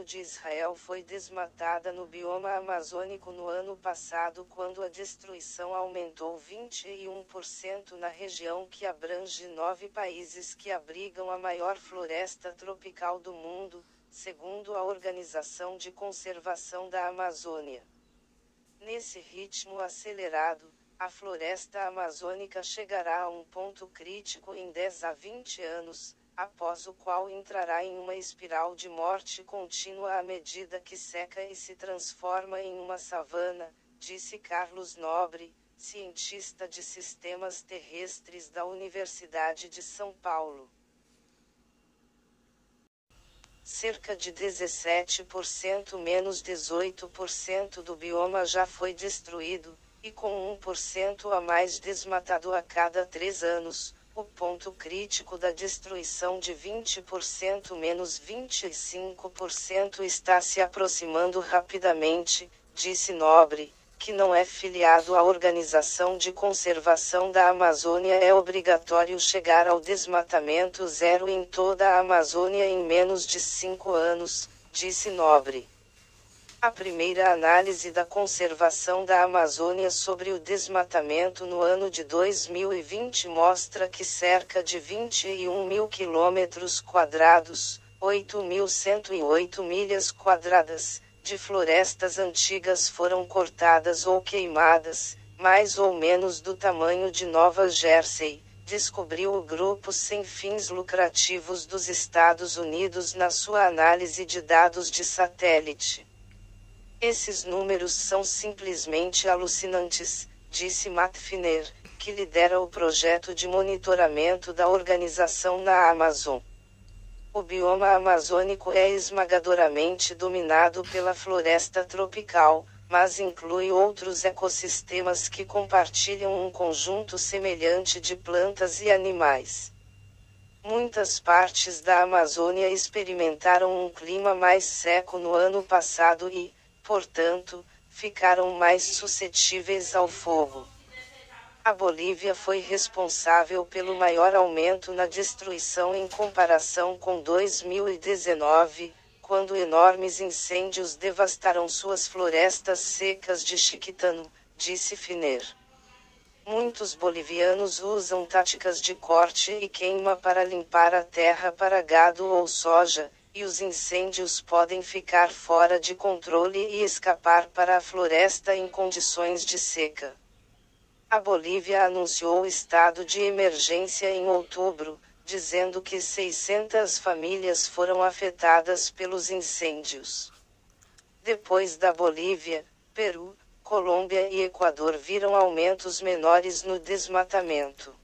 de Israel foi desmatada no bioma amazônico no ano passado, quando a destruição aumentou 21% na região que abrange 9 países que abrigam a maior floresta tropical do mundo, segundo a Organização de Conservação da Amazônia. Nesse ritmo acelerado, a floresta amazônica chegará a um ponto crítico em 10 a 20 anos, após o qual entrará em uma espiral de morte contínua à medida que seca e se transforma em uma savana, disse Carlos Nobre, cientista de sistemas terrestres da Universidade de São Paulo. Cerca de 17% menos 18% do bioma já foi destruído, e com 1% a mais desmatado a cada 3 anos, o ponto crítico da destruição de 20% menos 25% está se aproximando rapidamente, disse Nobre, que não é filiado à Organização de Conservação da Amazônia. É obrigatório chegar ao desmatamento zero em toda a Amazônia em menos de 5 anos, disse Nobre. A primeira análise da conservação da Amazônia sobre o desmatamento no ano de 2020 mostra que cerca de 21 mil quilômetros quadrados, 8.108 milhas quadradas, de florestas antigas foram cortadas ou queimadas, mais ou menos do tamanho de Nova Jersey, descobriu o grupo sem fins lucrativos dos Estados Unidos na sua análise de dados de satélite. Esses números são simplesmente alucinantes, disse Matt Finner, que lidera o projeto de monitoramento da organização na Amazon. O bioma amazônico é esmagadoramente dominado pela floresta tropical, mas inclui outros ecossistemas que compartilham um conjunto semelhante de plantas e animais. Muitas partes da Amazônia experimentaram um clima mais seco no ano passado e, portanto, ficaram mais suscetíveis ao fogo. A Bolívia foi responsável pelo maior aumento na destruição em comparação com 2019, quando enormes incêndios devastaram suas florestas secas de Chiquitano, disse Finner. Muitos bolivianos usam táticas de corte e queima para limpar a terra para gado ou soja, e os incêndios podem ficar fora de controle e escapar para a floresta em condições de seca. A Bolívia anunciou estado de emergência em outubro, dizendo que 600 famílias foram afetadas pelos incêndios. Depois da Bolívia, Peru, Colômbia e Equador viram aumentos menores no desmatamento.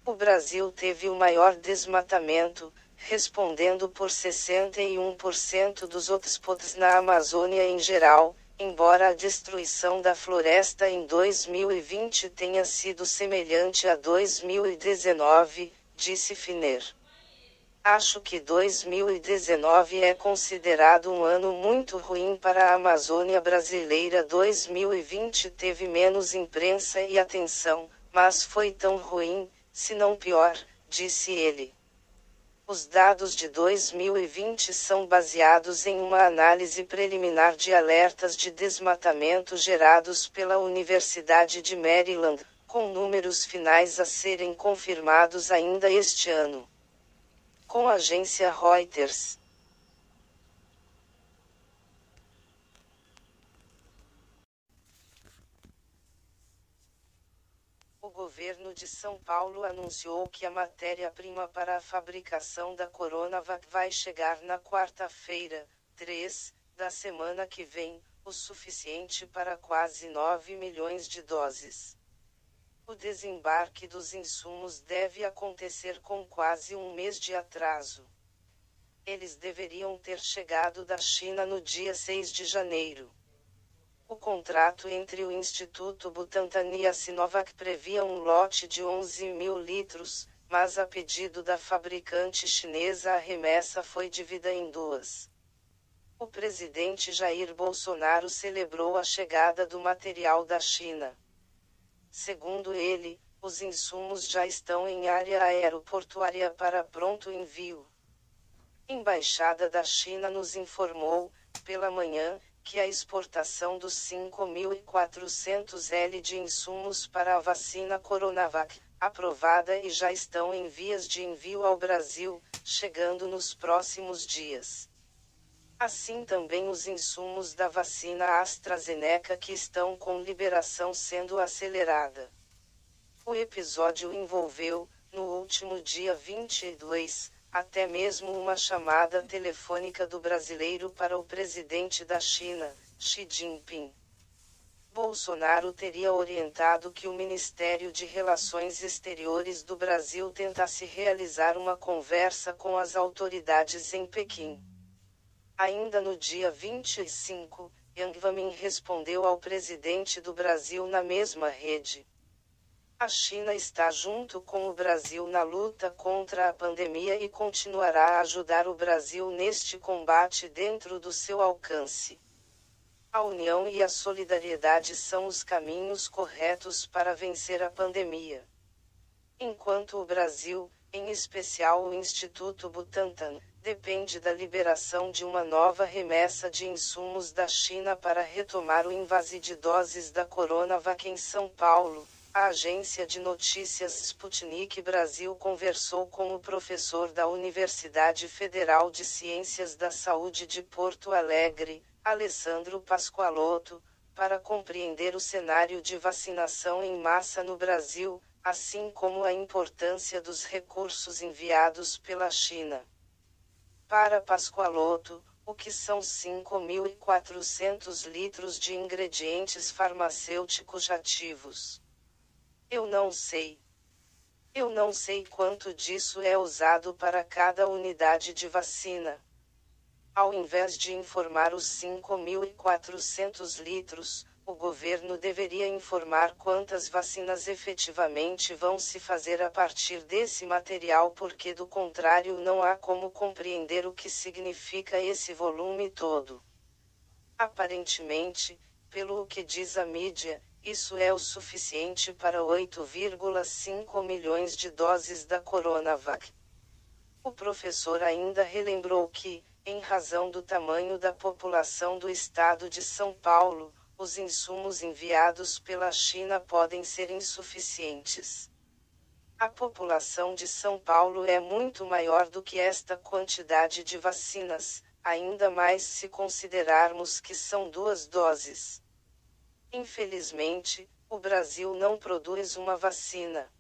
O Brasil teve o maior desmatamento, respondendo por 61% dos hotspots na Amazônia em geral, embora a destruição da floresta em 2020 tenha sido semelhante a 2019, disse Finner. Acho que 2019 é considerado um ano muito ruim para a Amazônia brasileira. 2020 teve menos imprensa e atenção, mas foi tão ruim, se não pior, disse ele. Os dados de 2020 são baseados em uma análise preliminar de alertas de desmatamento gerados pela Universidade de Maryland, com números finais a serem confirmados ainda este ano. Com a agência Reuters. O governo de São Paulo anunciou que a matéria-prima para a fabricação da Coronavac vai chegar na quarta-feira, 3, da semana que vem, o suficiente para quase 9 milhões de doses. O desembarque dos insumos deve acontecer com quase um mês de atraso. Eles deveriam ter chegado da China no dia 6 de janeiro. O contrato entre o Instituto Butantan e a Sinovac previa um lote de 11 mil litros, mas a pedido da fabricante chinesa a remessa foi dividida em duas. O presidente Jair Bolsonaro celebrou a chegada do material da China. Segundo ele, os insumos já estão em área aeroportuária para pronto envio. Embaixada da China nos informou, pela manhã, que a exportação dos 5.400 L de insumos para a vacina Coronavac, aprovada e já estão em vias de envio ao Brasil, chegando nos próximos dias. Assim também os insumos da vacina AstraZeneca que estão com liberação sendo acelerada. O episódio envolveu, no último dia 22, até mesmo uma chamada telefônica do brasileiro para o presidente da China, Xi Jinping. Bolsonaro teria orientado que o Ministério de Relações Exteriores do Brasil tentasse realizar uma conversa com as autoridades em Pequim. Ainda no dia 25, Yang Wamin respondeu ao presidente do Brasil na mesma rede. A China está junto com o Brasil na luta contra a pandemia e continuará a ajudar o Brasil neste combate dentro do seu alcance. A união e a solidariedade são os caminhos corretos para vencer a pandemia. Enquanto o Brasil, em especial o Instituto Butantan, depende da liberação de uma nova remessa de insumos da China para retomar o invase de doses da Coronavac em São Paulo, a agência de notícias Sputnik Brasil conversou com o professor da Universidade Federal de Ciências da Saúde de Porto Alegre, Alessandro Pascoaloto, para compreender o cenário de vacinação em massa no Brasil, assim como a importância dos recursos enviados pela China. Para Pascoaloto, o que são 5.400 litros de ingredientes farmacêuticos ativos? Eu não sei. Eu não sei quanto disso é usado para cada unidade de vacina. Ao invés de informar os 5.400 litros, o governo deveria informar quantas vacinas efetivamente vão se fazer a partir desse material, porque do contrário não há como compreender o que significa esse volume todo. Aparentemente, pelo que diz a mídia, isso é o suficiente para 8,5 milhões de doses da Coronavac. O professor ainda relembrou que, em razão do tamanho da população do estado de São Paulo, os insumos enviados pela China podem ser insuficientes. A população de São Paulo é muito maior do que esta quantidade de vacinas, ainda mais se considerarmos que são 2 doses. Infelizmente, o Brasil não produz uma vacina.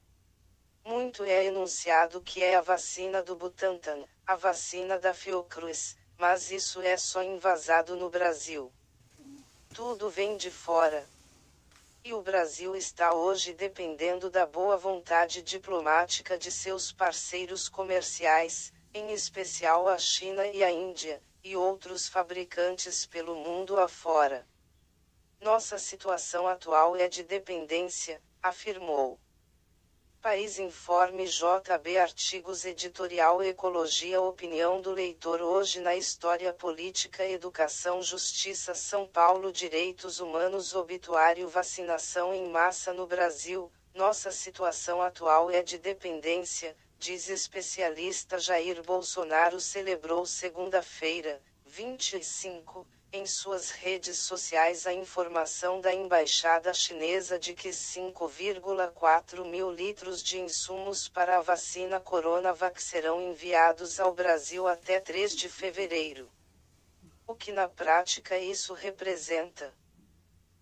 Muito é enunciado que é a vacina do Butantan, a vacina da Fiocruz, mas isso é só envasado no Brasil. Tudo vem de fora. E o Brasil está hoje dependendo da boa vontade diplomática de seus parceiros comerciais, em especial a China e a Índia, e outros fabricantes pelo mundo afora. Nossa situação atual é de dependência, afirmou. País Informe JB Artigos Editorial Ecologia Opinião do leitor hoje na História Política Educação Justiça São Paulo Direitos Humanos Obituário Vacinação em massa no Brasil, nossa situação atual é de dependência, diz especialista Jair Bolsonaro celebrou segunda-feira, 25, em suas redes sociais a informação da embaixada chinesa de que 5,4 mil litros de insumos para a vacina Coronavac serão enviados ao Brasil até 3 de fevereiro. O que na prática isso representa?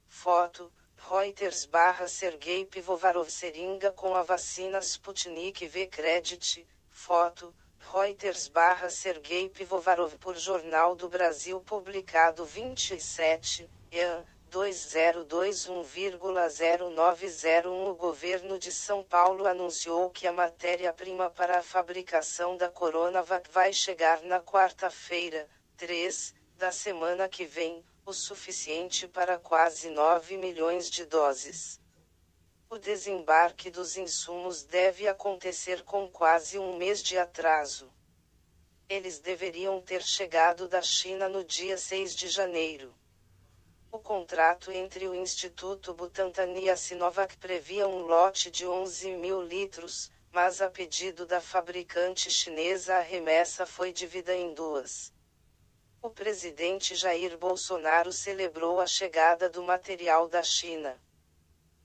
Foto, Reuters/Sergei Pivovarov seringa com a vacina Sputnik V Credit, foto, Reuters/Sergei Pivovarov por Jornal do Brasil publicado 27, EAN, 2021,0901 O governo de São Paulo anunciou que a matéria-prima para a fabricação da Coronavac vai chegar na quarta-feira, 3, da semana que vem, o suficiente para quase 9 milhões de doses. O desembarque dos insumos deve acontecer com quase um mês de atraso. Eles deveriam ter chegado da China no dia 6 de janeiro. O contrato entre o Instituto Butantan e a Sinovac previa um lote de 11 mil litros, mas a pedido da fabricante chinesa a remessa foi dividida em duas. O presidente Jair Bolsonaro celebrou a chegada do material da China.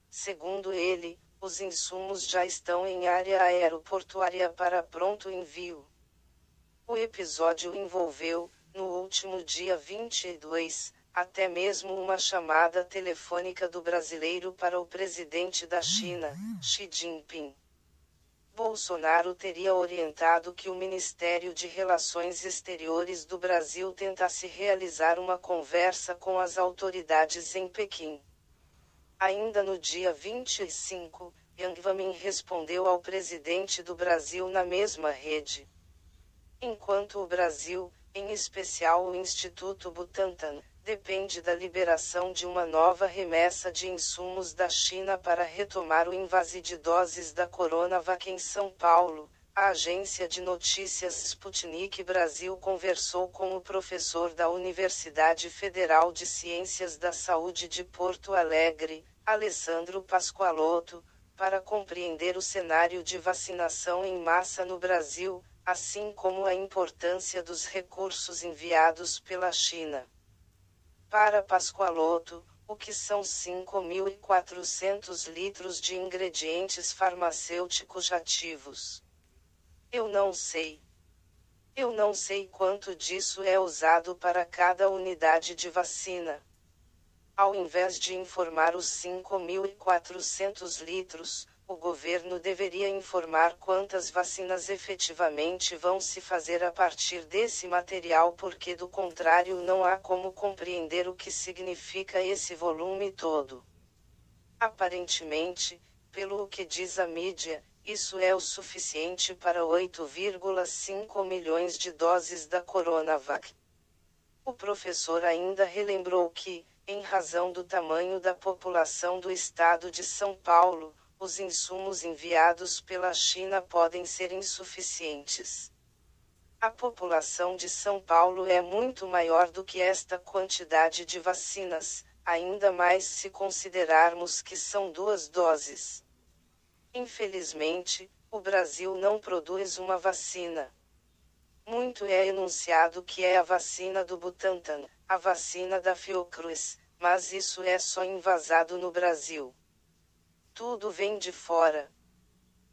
Segundo ele, os insumos já estão em área aeroportuária para pronto envio. O episódio envolveu, no último dia 22, até mesmo uma chamada telefônica do brasileiro para o presidente da China, Xi Jinping. Bolsonaro teria orientado que o Ministério de Relações Exteriores do Brasil tentasse realizar uma conversa com as autoridades em Pequim. Ainda no dia 25, Yang Wamin respondeu ao presidente do Brasil na mesma rede. Enquanto o Brasil, em especial o Instituto Butantan, depende da liberação de uma nova remessa de insumos da China para retomar o invase de doses da Coronavac em São Paulo, a agência de notícias Sputnik Brasil conversou com o professor da Universidade Federal de Ciências da Saúde de Porto Alegre, Alessandro Pascoaloto, para compreender o cenário de vacinação em massa no Brasil, assim como a importância dos recursos enviados pela China. Para Pascoaloto, o que são 5.400 litros de ingredientes farmacêuticos ativos? Eu não sei. Eu não sei quanto disso é usado para cada unidade de vacina. Ao invés de informar os 5.400 litros, o governo deveria informar quantas vacinas efetivamente vão se fazer a partir desse material, porque do contrário não há como compreender o que significa esse volume todo. Aparentemente, pelo que diz a mídia, isso é o suficiente para 8,5 milhões de doses da Coronavac. O professor ainda relembrou que, em razão do tamanho da população do estado de São Paulo, os insumos enviados pela China podem ser insuficientes. A população de São Paulo é muito maior do que esta quantidade de vacinas, ainda mais se considerarmos que são 2 doses. Infelizmente, o Brasil não produz uma vacina. Muito é enunciado que é a vacina do Butantan, a vacina da Fiocruz, mas isso é só envasado no Brasil. Tudo vem de fora.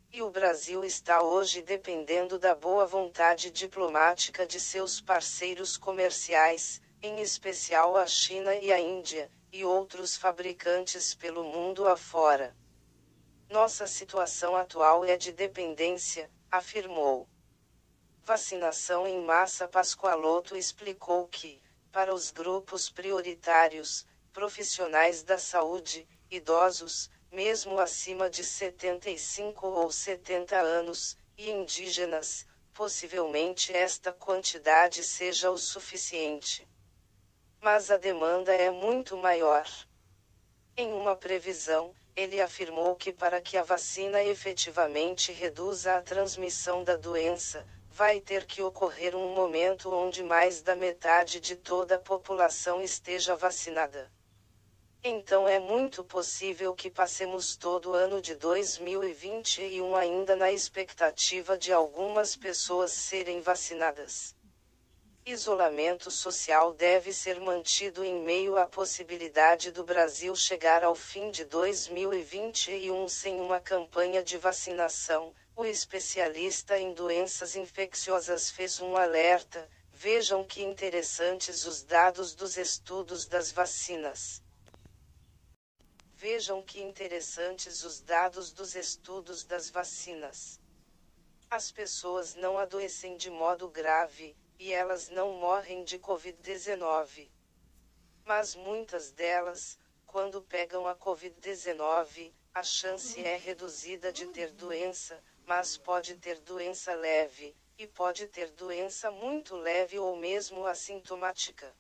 E o Brasil está hoje dependendo da boa vontade diplomática de seus parceiros comerciais, em especial a China e a Índia, e outros fabricantes pelo mundo afora. Nossa situação atual é de dependência, afirmou. Vacinação em massa. Pascoaloto explicou que, para os grupos prioritários, profissionais da saúde, idosos, mesmo acima de 75 ou 70 anos, e indígenas, possivelmente esta quantidade seja o suficiente. Mas a demanda é muito maior. Em uma previsão, ele afirmou que para que a vacina efetivamente reduza a transmissão da doença, vai ter que ocorrer um momento onde mais da metade de toda a população esteja vacinada. Então é muito possível que passemos todo o ano de 2021 ainda na expectativa de algumas pessoas serem vacinadas. Isolamento social deve ser mantido em meio à possibilidade do Brasil chegar ao fim de 2021 sem uma campanha de vacinação. O especialista em doenças infecciosas fez um alerta: vejam que interessantes os dados dos estudos das vacinas. Vejam que interessantes os dados dos estudos das vacinas. As pessoas não adoecem de modo grave, e elas não morrem de Covid-19. Mas muitas delas, quando pegam a Covid-19, a chance é reduzida de ter doença, mas pode ter doença leve, e pode ter doença muito leve ou mesmo assintomática.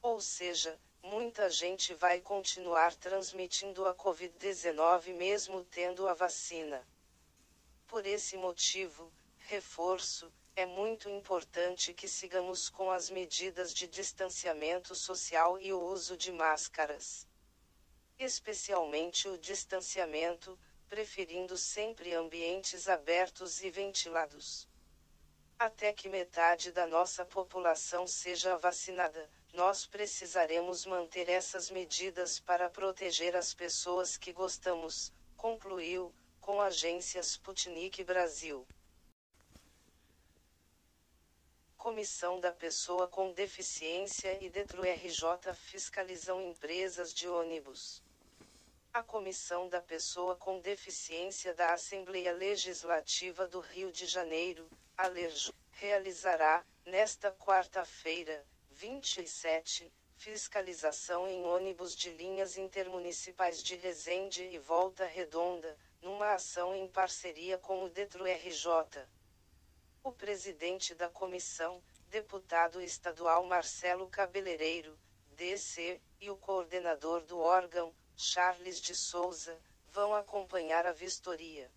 Ou seja, muita gente vai continuar transmitindo a Covid-19 mesmo tendo a vacina. Por esse motivo, reforço, é muito importante que sigamos com as medidas de distanciamento social e o uso de máscaras. Especialmente o distanciamento preferindo sempre ambientes abertos e ventilados. Até que metade da nossa população seja vacinada, nós precisaremos manter essas medidas para proteger as pessoas que gostamos, concluiu, com a agência Sputnik Brasil. Comissão da Pessoa com Deficiência e DETRO-RJ fiscalizam empresas de ônibus. A Comissão da Pessoa com Deficiência da Assembleia Legislativa do Rio de Janeiro, ALERJ, realizará, nesta quarta-feira, 27, fiscalização em ônibus de linhas intermunicipais de Resende e Volta Redonda, numa ação em parceria com o DETRO-RJ. O presidente da comissão, deputado estadual Marcelo Cabeleireiro, DC, e o coordenador do órgão, Charles de Souza, vão acompanhar a vistoria.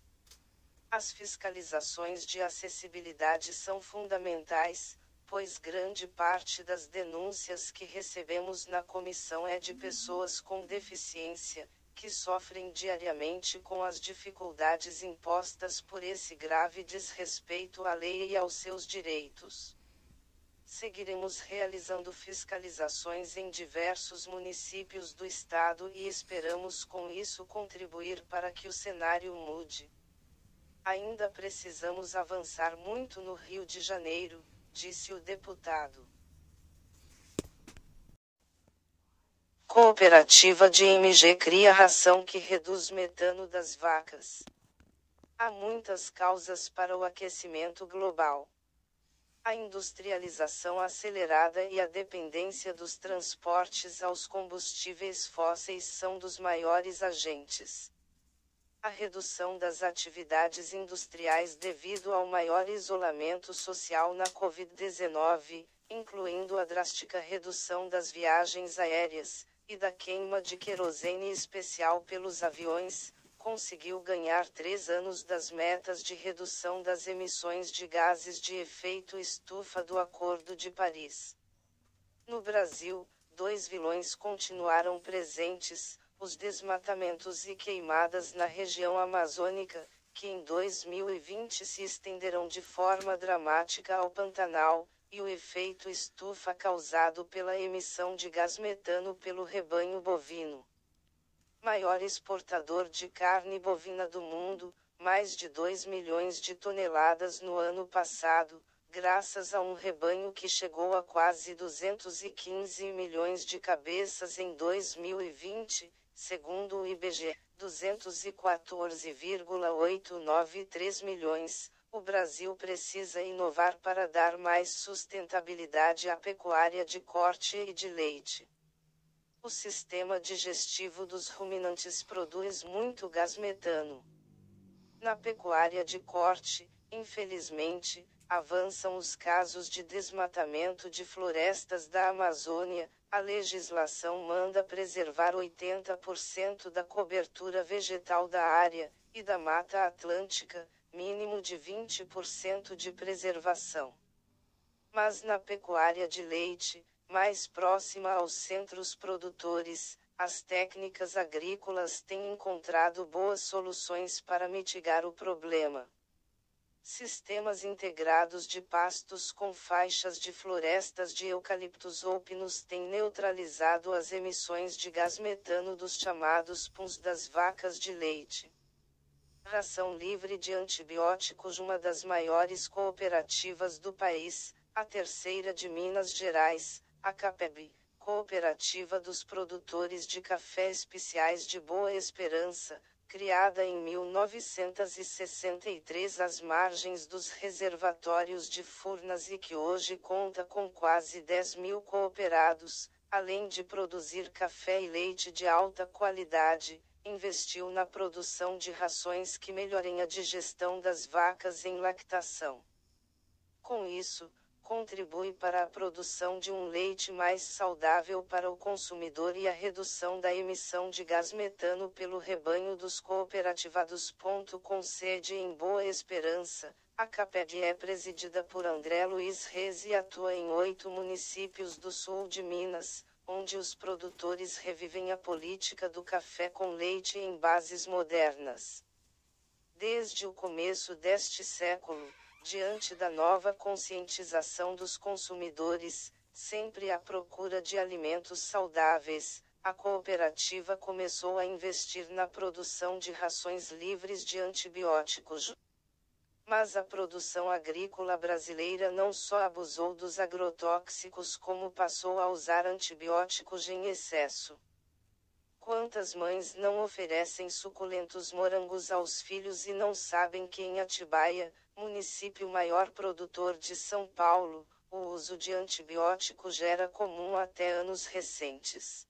As fiscalizações de acessibilidade são fundamentais, pois grande parte das denúncias que recebemos na comissão é de pessoas com deficiência, que sofrem diariamente com as dificuldades impostas por esse grave desrespeito à lei e aos seus direitos. Seguiremos realizando fiscalizações em diversos municípios do estado e esperamos com isso contribuir para que o cenário mude. Ainda precisamos avançar muito no Rio de Janeiro, disse o deputado. Cooperativa de MG cria ração que reduz metano das vacas. Há muitas causas para o aquecimento global. A industrialização acelerada e a dependência dos transportes aos combustíveis fósseis são dos maiores agentes. A redução das atividades industriais devido ao maior isolamento social na Covid-19, incluindo a drástica redução das viagens aéreas, e da queima de querosene especial pelos aviões, conseguiu ganhar 3 anos das metas de redução das emissões de gases de efeito estufa do Acordo de Paris. No Brasil, 2 vilões continuaram presentes, os desmatamentos e queimadas na região amazônica, que em 2020 se estenderão de forma dramática ao Pantanal, e o efeito estufa causado pela emissão de gás metano pelo rebanho bovino. Maior exportador de carne bovina do mundo, mais de 2 milhões de toneladas no ano passado, graças a um rebanho que chegou a quase 215 milhões de cabeças em 2020, segundo o IBGE, 214,893 milhões. O Brasil precisa inovar para dar mais sustentabilidade à pecuária de corte e de leite. O sistema digestivo dos ruminantes produz muito gás metano. Na pecuária de corte, infelizmente, avançam os casos de desmatamento de florestas da Amazônia. A legislação manda preservar 80% da cobertura vegetal da área, e da Mata Atlântica, mínimo de 20% de preservação. Mas na pecuária de leite, mais próxima aos centros produtores, as técnicas agrícolas têm encontrado boas soluções para mitigar o problema. Sistemas integrados de pastos com faixas de florestas de eucaliptos ou pinos têm neutralizado as emissões de gás metano dos chamados puns das vacas de leite. Ração livre de antibióticos. Uma das maiores cooperativas do país, a terceira de Minas Gerais, a CAPEB, Cooperativa dos Produtores de Café Especiais de Boa Esperança, criada em 1963 às margens dos reservatórios de Furnas e que hoje conta com quase 10 mil cooperados, além de produzir café e leite de alta qualidade, investiu na produção de rações que melhorem a digestão das vacas em lactação. Com isso, contribui para a produção de um leite mais saudável para o consumidor e a redução da emissão de gás metano pelo rebanho dos cooperativados. Com sede em Boa Esperança, a CAPEB é presidida por André Luiz Reis e atua em 8 municípios do sul de Minas, onde os produtores revivem a política do café com leite em bases modernas. Desde o começo deste século, diante da nova conscientização dos consumidores, sempre à procura de alimentos saudáveis, a cooperativa começou a investir na produção de rações livres de antibióticos. Mas a produção agrícola brasileira não só abusou dos agrotóxicos, como passou a usar antibióticos em excesso. Quantas mães não oferecem suculentos morangos aos filhos e não sabem que em Atibaia, município maior produtor de São Paulo, o uso de antibióticos era comum até anos recentes?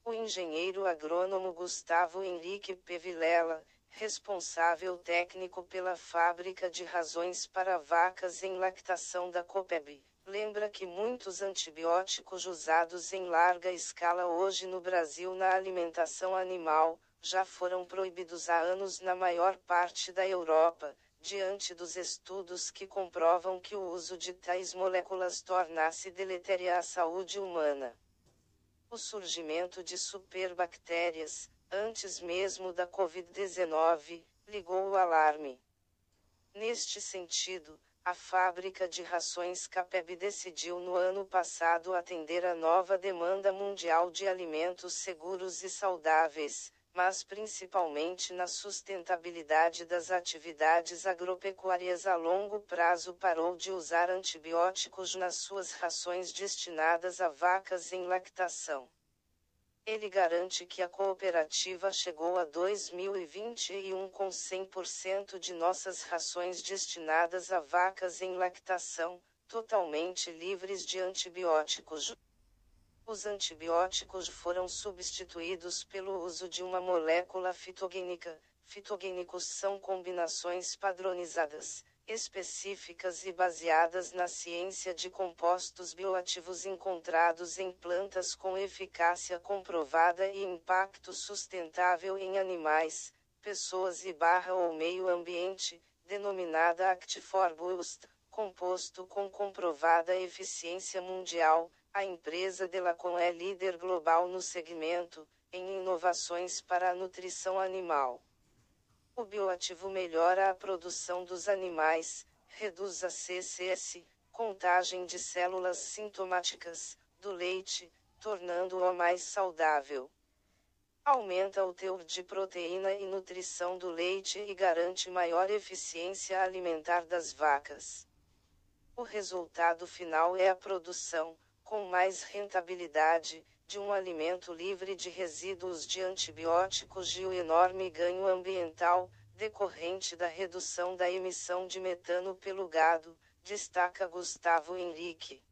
O engenheiro agrônomo Gustavo Henrique P. Vilela, responsável técnico pela fábrica de rações para vacas em lactação da Copeb, lembra que muitos antibióticos usados em larga escala hoje no Brasil na alimentação animal, já foram proibidos há anos na maior parte da Europa, diante dos estudos que comprovam que o uso de tais moléculas torna-se deletéria à saúde humana. O surgimento de superbactérias, antes mesmo da Covid-19, ligou o alarme. Neste sentido, a fábrica de rações Capeb decidiu no ano passado atender a nova demanda mundial de alimentos seguros e saudáveis, mas principalmente na sustentabilidade das atividades agropecuárias a longo prazo parou de usar antibióticos nas suas rações destinadas a vacas em lactação. Ele garante que a cooperativa chegou a 2021 com 100% de nossas rações destinadas a vacas em lactação, totalmente livres de antibióticos. Os antibióticos foram substituídos pelo uso de uma molécula fitogênica. Fitogênicos são combinações padronizadas, específicas e baseadas na ciência de compostos bioativos encontrados em plantas com eficácia comprovada e impacto sustentável em animais, pessoas ou meio ambiente, denominada Act4Boost, composto com comprovada eficiência mundial. A empresa Delacon é líder global no segmento, em inovações para a nutrição animal. O bioativo melhora a produção dos animais, reduz a CCS, contagem de células sintomáticas, do leite, tornando-o mais saudável. Aumenta o teor de proteína e nutrição do leite e garante maior eficiência alimentar das vacas. O resultado final é a produção, com mais rentabilidade, de um alimento livre de resíduos de antibióticos e o enorme ganho ambiental, decorrente da redução da emissão de metano pelo gado, destaca Gustavo Henrique.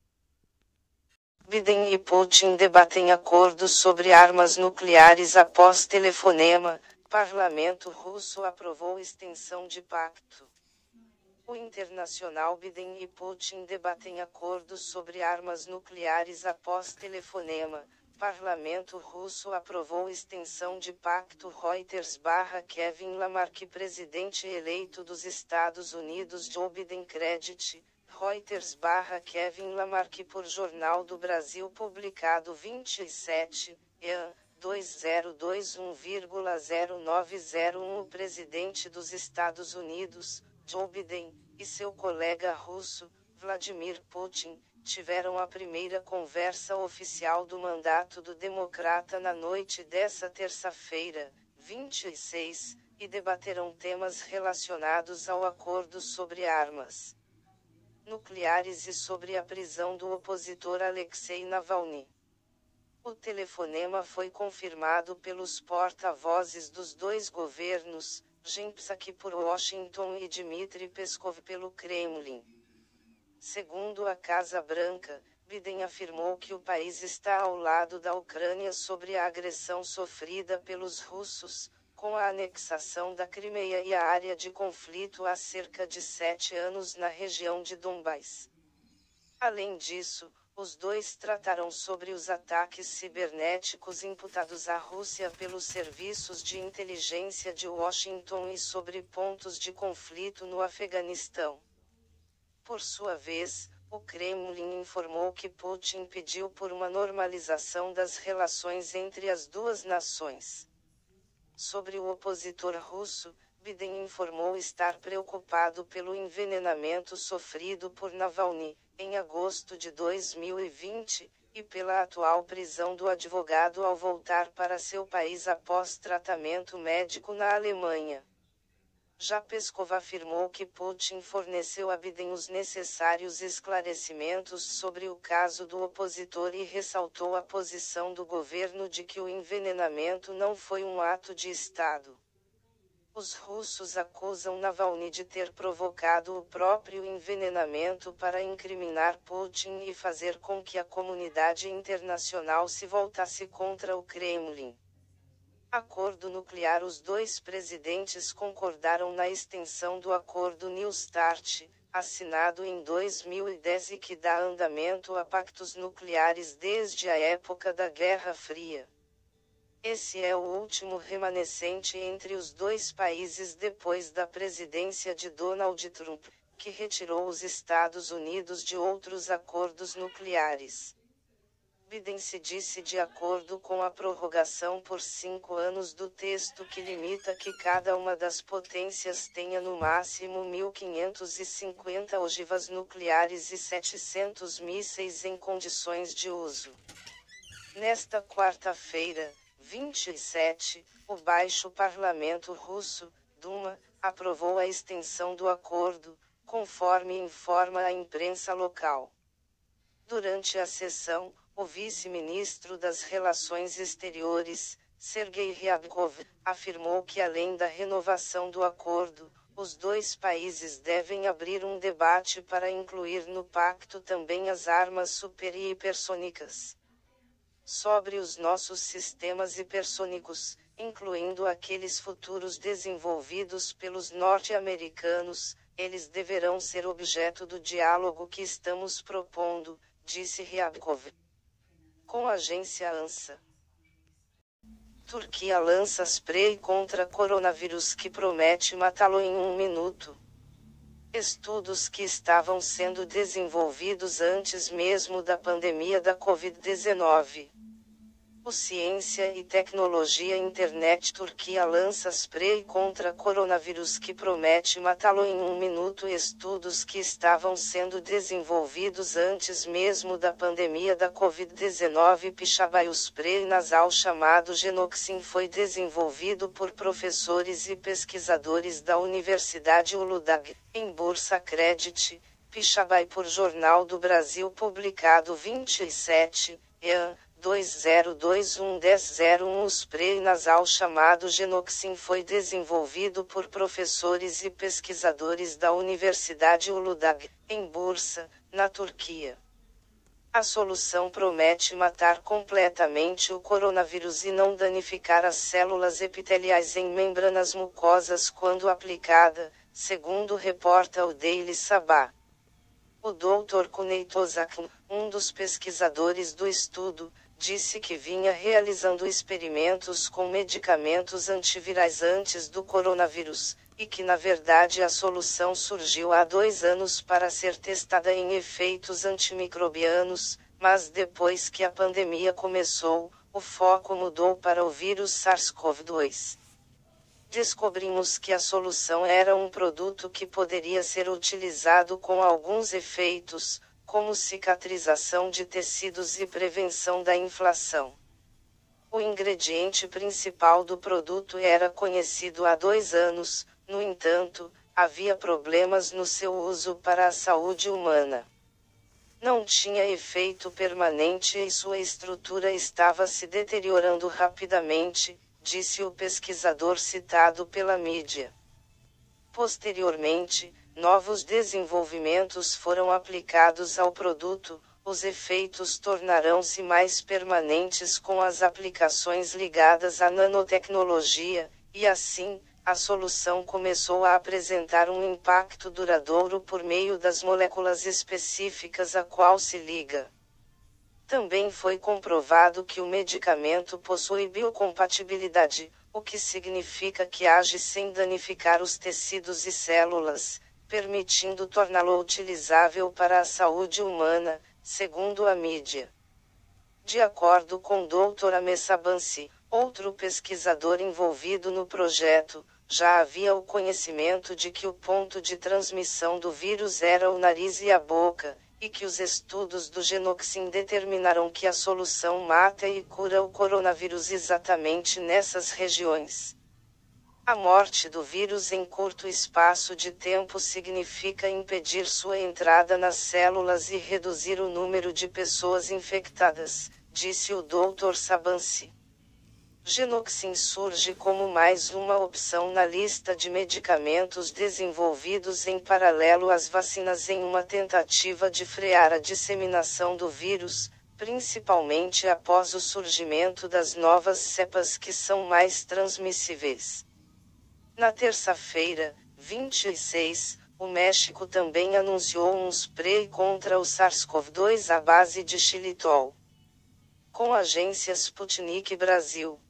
Biden e Putin debatem acordo sobre armas nucleares após telefonema. Parlamento russo aprovou extensão de pacto. O internacional Biden e Putin debatem acordo sobre armas nucleares após telefonema. Parlamento russo aprovou extensão de pacto Reuters/Kevin Lamarck, presidente eleito dos Estados Unidos Joe Biden Credit, Reuters/Kevin Lamarck por Jornal do Brasil publicado 27, EAN, 2021,0901. O presidente dos Estados Unidos, Joe Biden, e seu colega russo, Vladimir Putin, tiveram a primeira conversa oficial do mandato do democrata na noite dessa terça-feira, 26, e debateram temas relacionados ao acordo sobre armas nucleares e sobre a prisão do opositor Alexei Navalny. O telefonema foi confirmado pelos porta-vozes dos dois governos, Jen Psaki por Washington e Dmitry Peskov pelo Kremlin. Segundo a Casa Branca, Biden afirmou que o país está ao lado da Ucrânia sobre a agressão sofrida pelos russos, com a anexação da Crimeia e a área de conflito há cerca de 7 anos na região de Donbás. Além disso, os dois trataram sobre os ataques cibernéticos imputados à Rússia pelos serviços de inteligência de Washington e sobre pontos de conflito no Afeganistão. Por sua vez, o Kremlin informou que Putin pediu por uma normalização das relações entre as duas nações. Sobre o opositor russo, Biden informou estar preocupado pelo envenenamento sofrido por Navalny, em agosto de 2020, e pela atual prisão do advogado ao voltar para seu país após tratamento médico na Alemanha. Já Peskov afirmou que Putin forneceu a Biden os necessários esclarecimentos sobre o caso do opositor e ressaltou a posição do governo de que o envenenamento não foi um ato de Estado. Os russos acusam Navalny de ter provocado o próprio envenenamento para incriminar Putin e fazer com que a comunidade internacional se voltasse contra o Kremlin. Acordo nuclear. Os dois presidentes concordaram na extensão do Acordo New START, assinado em 2010 e que dá andamento a pactos nucleares desde a época da Guerra Fria. Esse é o último remanescente entre os dois países depois da presidência de Donald Trump, que retirou os Estados Unidos de outros acordos nucleares. Biden se disse de acordo com a prorrogação por 5 anos do texto que limita que cada uma das potências tenha no máximo 1.550 ogivas nucleares e 700 mísseis em condições de uso. Nesta quarta-feira, 27, o Baixo Parlamento Russo, Duma, aprovou a extensão do acordo, conforme informa a imprensa local. Durante a sessão, o vice-ministro das Relações Exteriores, Sergei Ryabkov, afirmou que além da renovação do acordo, os dois países devem abrir um debate para incluir no pacto também as armas super e hipersônicas. Sobre os nossos sistemas hipersônicos, incluindo aqueles futuros desenvolvidos pelos norte-americanos, eles deverão ser objeto do diálogo que estamos propondo, disse Ryabkov. Com a agência ANSA. Turquia lança spray contra coronavírus que promete matá-lo em 1 minuto. Estudos que estavam sendo desenvolvidos antes mesmo da pandemia da Covid-19. O Ciência e Tecnologia Internet Turquia lança spray contra coronavírus que promete matá-lo em 1 minuto. Estudos que estavam sendo desenvolvidos antes mesmo da pandemia da Covid-19. Pichabay. O spray nasal chamado Genoxin foi desenvolvido por professores e pesquisadores da Universidade Uludag, em Bursa Credit, Pichabay, por Jornal do Brasil, publicado 27, EAN 2021-1001. O spray nasal chamado Genoxin foi desenvolvido por professores e pesquisadores da Universidade Uludag, em Bursa, na Turquia. A solução promete matar completamente o coronavírus e não danificar as células epiteliais em membranas mucosas quando aplicada, segundo reporta o Daily Sabah. O Dr. Cüneyt Özaklı, um dos pesquisadores do estudo, disse que vinha realizando experimentos com medicamentos antivirais antes do coronavírus, e que na verdade a solução surgiu há 2 anos para ser testada em efeitos antimicrobianos, mas depois que a pandemia começou, o foco mudou para o vírus SARS-CoV-2. Descobrimos que a solução era um produto que poderia ser utilizado com alguns efeitos, como cicatrização de tecidos e prevenção da inflação. O ingrediente principal do produto era conhecido há 2 anos, no entanto, havia problemas no seu uso para a saúde humana. Não tinha efeito permanente e sua estrutura estava se deteriorando rapidamente, disse o pesquisador citado pela mídia. Posteriormente, novos desenvolvimentos foram aplicados ao produto, os efeitos tornarão-se mais permanentes com as aplicações ligadas à nanotecnologia, e assim, a solução começou a apresentar um impacto duradouro por meio das moléculas específicas a qual se liga. Também foi comprovado que o medicamento possui biocompatibilidade, o que significa que age sem danificar os tecidos e células, permitindo torná-lo utilizável para a saúde humana, segundo a mídia. De acordo com Dr. Amessa Bansi, outro pesquisador envolvido no projeto, já havia o conhecimento de que o ponto de transmissão do vírus era o nariz e a boca, e que os estudos do Genoxin determinaram que a solução mata e cura o coronavírus exatamente nessas regiões. A morte do vírus em curto espaço de tempo significa impedir sua entrada nas células e reduzir o número de pessoas infectadas, disse o Dr. Sabanci. Genoxin surge como mais uma opção na lista de medicamentos desenvolvidos em paralelo às vacinas em uma tentativa de frear a disseminação do vírus, principalmente após o surgimento das novas cepas que são mais transmissíveis. Na terça-feira, 26, o México também anunciou um spray contra o SARS-CoV-2 à base de xilitol. Com a agência Sputnik Brasil.